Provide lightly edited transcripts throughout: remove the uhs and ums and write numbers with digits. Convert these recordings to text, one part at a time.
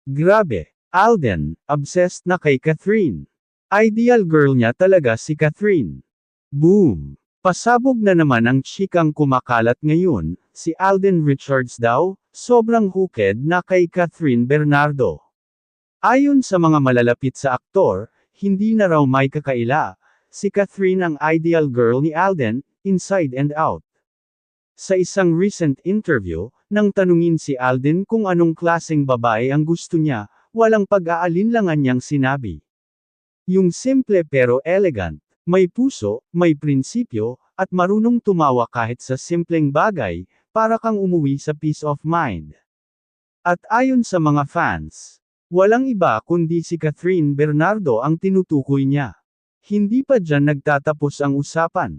Grabe, Alden, obsessed na kay Catherine. Ideal girl niya talaga si Catherine. Boom! Pasabog na naman ang chikang kumakalat ngayon, si Alden Richards daw, sobrang hooked na kay Catherine Bernardo. Ayon sa mga malalapit sa aktor, hindi na raw may kakaila, si Catherine ang ideal girl ni Alden, inside and out. Sa isang recent interview, nang tanungin si Alden kung anong klaseng babae ang gusto niya, walang pag-aalinlangan niyang sinabi. Yung simple pero elegant, may puso, may prinsipyo, at marunong tumawa kahit sa simpleng bagay, para kang umuwi sa peace of mind. At ayon sa mga fans, walang iba kundi si Catherine Bernardo ang tinutukoy niya. Hindi pa dyan nagtatapos ang usapan.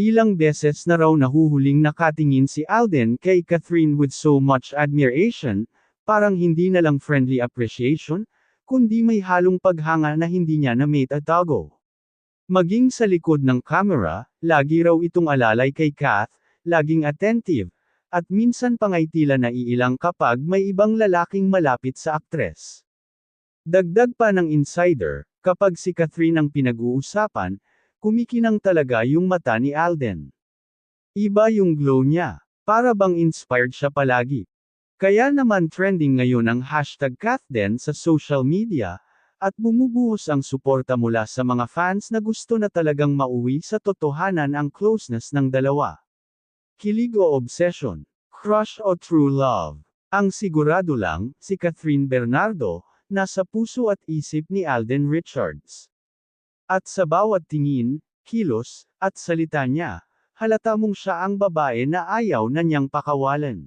Ilang beses na raw nahuhuling nakatingin si Alden kay Catherine with so much admiration, parang hindi na lang friendly appreciation, kundi may halong paghanga na hindi niya na maitatago. Maging sa likod ng camera, lagi raw itong alalay kay Kath, laging attentive, at minsan pangay tila naiilang kapag may ibang lalaking malapit sa aktres. Dagdag pa ng insider, kapag si Catherine ang pinag-uusapan, kumikinang talaga yung mata ni Alden. Iba yung glow niya, para bang inspired siya palagi. Kaya naman trending ngayon ang #Kathden sa social media, at bumubuhos ang suporta mula sa mga fans na gusto na talagang mauwi sa totohanan ang closeness ng dalawa. Kilig o obsession, crush o true love. Ang sigurado lang, si Catherine Bernardo, nasa puso at isip ni Alden Richards. At sa bawat tingin, kilos, at salita niya, halata mong siya ang babae na ayaw na niyang pakawalan.